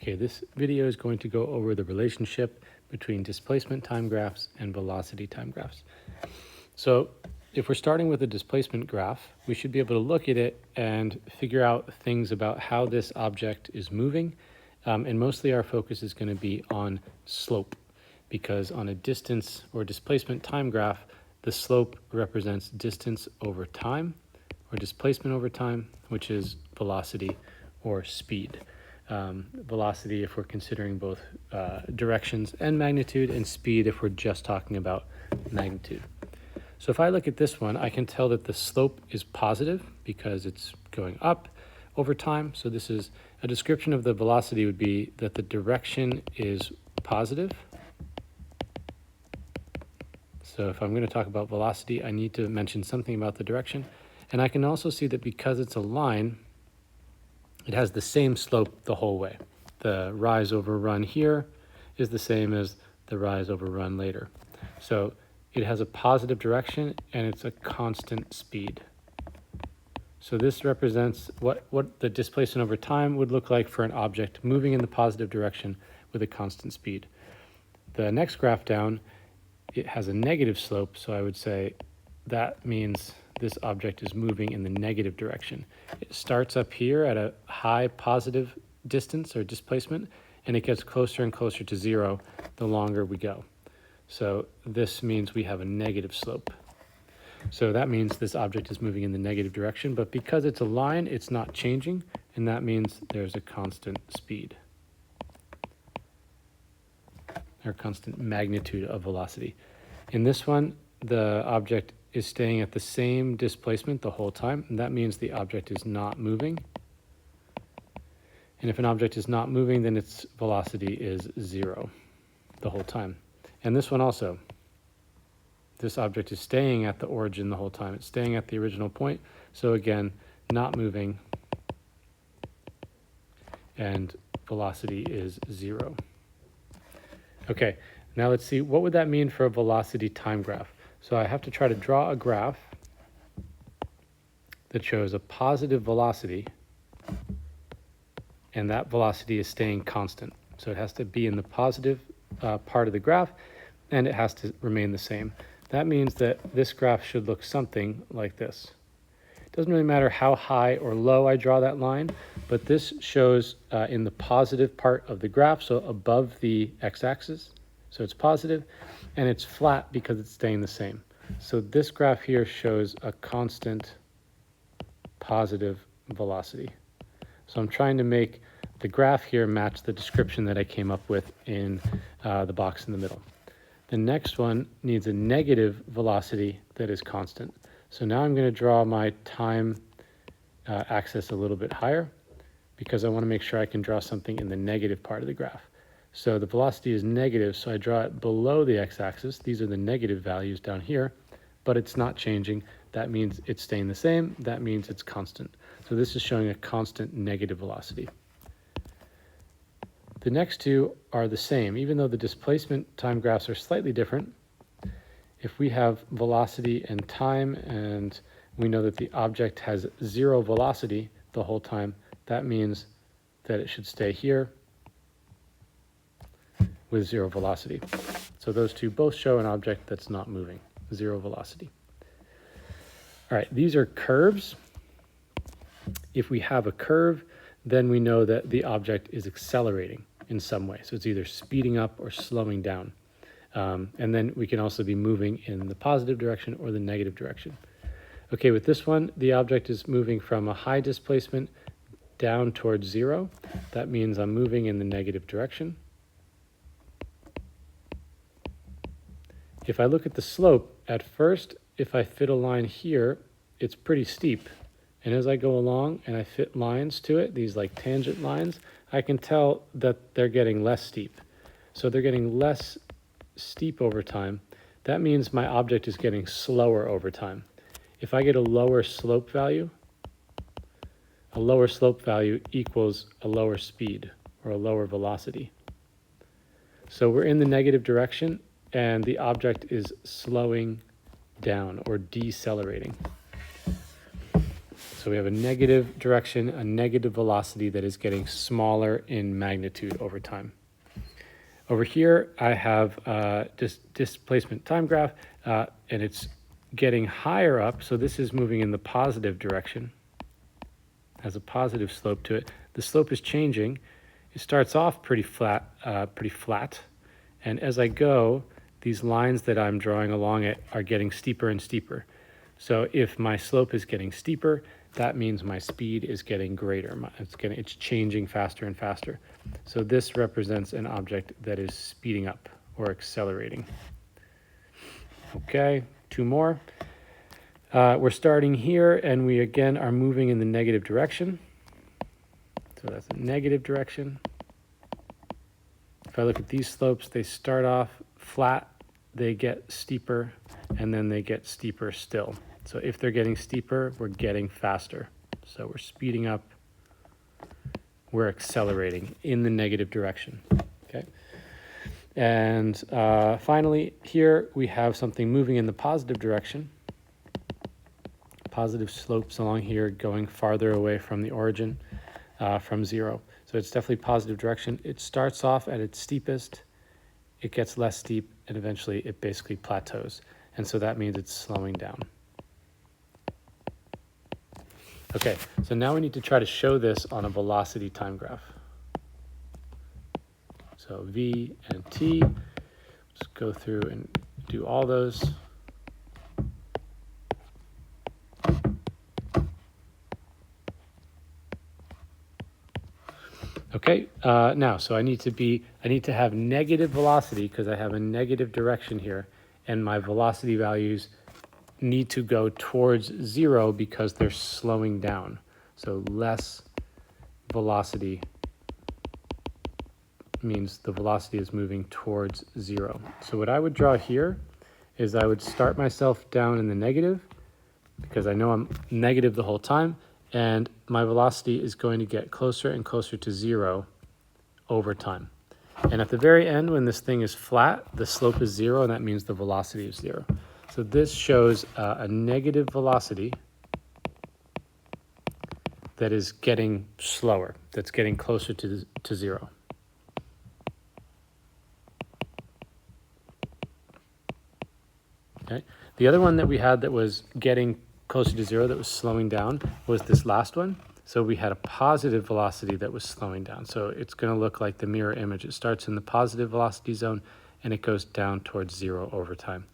Okay, this video is going to go over the relationship between displacement time graphs and velocity time graphs. So if we're starting with a displacement graph, we should be able to look at it and figure out things about how this object is moving. And mostly our focus is going to be on slope, because on a distance or displacement time graph, the slope represents distance over time, or displacement over time, which is velocity or speed. Velocity if we're considering both directions and magnitude, and speed if we're just talking about magnitude. So if I look at this one, I can tell that the slope is positive because it's going up over time. So this is a description of the velocity would be that the direction is positive. So if I'm going to talk about velocity, I need to mention something about the direction. And I can also see that because it's a line, it has the same slope the whole way. The rise over run here is the same as the rise over run later. So it has a positive direction and it's a constant speed. So this represents what the displacement over time would look like for an object moving in the positive direction with a constant speed. The next graph down, it has a negative slope, so I would say that means this object is moving in the negative direction. It starts up here at a high positive distance or displacement, and it gets closer and closer to zero the longer we go. So this means we have a negative slope. So that means this object is moving in the negative direction, but because it's a line, it's not changing, and that means there's a constant speed, or constant magnitude of velocity. In this one, the object is staying at the same displacement the whole time, and that means the object is not moving. And if an object is not moving, then its velocity is zero the whole time. And this one also, this object is staying at the origin the whole time. It's staying at the original point. So again, not moving, and velocity is zero. Okay, now let's see, what would that mean for a velocity time graph? So I have to try to draw a graph that shows a positive velocity, and that velocity is staying constant. So it has to be in the positive part of the graph, and it has to remain the same. That means that this graph should look something like this. It doesn't really matter how high or low I draw that line, but this shows in the positive part of the graph, so above the x-axis. So it's positive, and it's flat because it's staying the same. So this graph here shows a constant positive velocity. So I'm trying to make the graph here match the description that I came up with in the box in the middle. The next one needs a negative velocity that is constant. So now I'm going to draw my time axis a little bit higher, because I want to make sure I can draw something in the negative part of the graph. So the velocity is negative, so I draw it below the x-axis. These are the negative values down here, but it's not changing. That means it's staying the same. That means it's constant. So this is showing a constant negative velocity. The next two are the same, even though the displacement time graphs are slightly different. If we have velocity and time, and we know that the object has zero velocity the whole time, that means that it should stay here with zero velocity. So those two both show an object that's not moving, zero velocity. All right, these are curves. If we have a curve, then we know that the object is accelerating in some way. So it's either speeding up or slowing down. And then we can also be moving in the positive direction or the negative direction. Okay, with this one, the object is moving from a high displacement down towards zero. That means I'm moving in the negative direction. If I look at the slope, at first, if I fit a line here, it's pretty steep. And as I go along and I fit lines to it, these like tangent lines, I can tell that they're getting less steep. So they're getting less steep over time. That means my object is getting slower over time. If I get a lower slope value equals a lower speed or a lower velocity. So we're in the negative direction, and the object is slowing down or decelerating. So So we have a negative direction, a negative velocity that is getting smaller in magnitude over time. Over here, I have displacement time graph, and it's getting higher up. So this is moving in the positive direction, has a positive slope to it. The slope is changing. It starts off pretty flat, and as I go, these lines that I'm drawing along it are getting steeper and steeper. So if my slope is getting steeper, that means my speed is getting greater. It's changing faster and faster. So this represents an object that is speeding up or accelerating. Okay, two more. We're starting here, and we again are moving in the negative direction. So that's a negative direction. If I look at these slopes, they start off flat, they get steeper, and then they get steeper still. So if they're getting steeper, we're getting faster. So we're speeding up, we're accelerating in the negative direction, okay? And finally, here we have something moving in the positive direction. Positive slopes along here going farther away from the origin, from zero. So it's definitely positive direction. It starts off at its steepest, it gets less steep, and eventually it basically plateaus. And so that means it's slowing down. Okay, so now we need to try to show this on a velocity time graph. So V and T, let's go through and do all those. Okay, now, so I need to have negative velocity because I have a negative direction here, and my velocity values need to go towards zero because they're slowing down. So less velocity means the velocity is moving towards zero. So what I would draw here is I would start myself down in the negative because I know I'm negative the whole time, and my velocity is going to get closer and closer to zero over time. And at the very end, when this thing is flat, the slope is zero, and that means the velocity is zero. So this shows a negative velocity that is getting slower, that's getting closer to zero. Okay. The other one that we had that was getting closer to zero, that was slowing down, was this last one. So we had a positive velocity that was slowing down. So it's going to look like the mirror image. It starts in the positive velocity zone, and it goes down towards zero over time.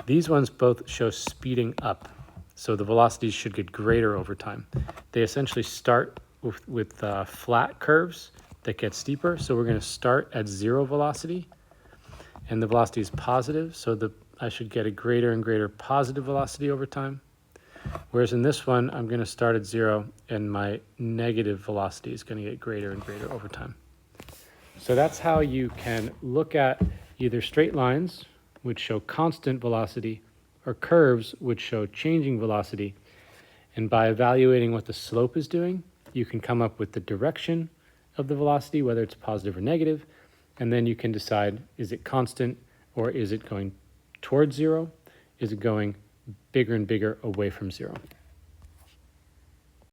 These ones both show speeding up. So the velocities should get greater over time. They essentially start with flat curves that get steeper. So we're going to start at zero velocity, and the velocity is positive. So I should get a greater and greater positive velocity over time. Whereas in this one, I'm going to start at zero, and my negative velocity is going to get greater and greater over time. So that's how you can look at either straight lines, which show constant velocity, or curves, which show changing velocity. And by evaluating what the slope is doing, you can come up with the direction of the velocity, whether it's positive or negative, and then you can decide, is it constant, or is it going towards zero? Is it going bigger and bigger away from zero?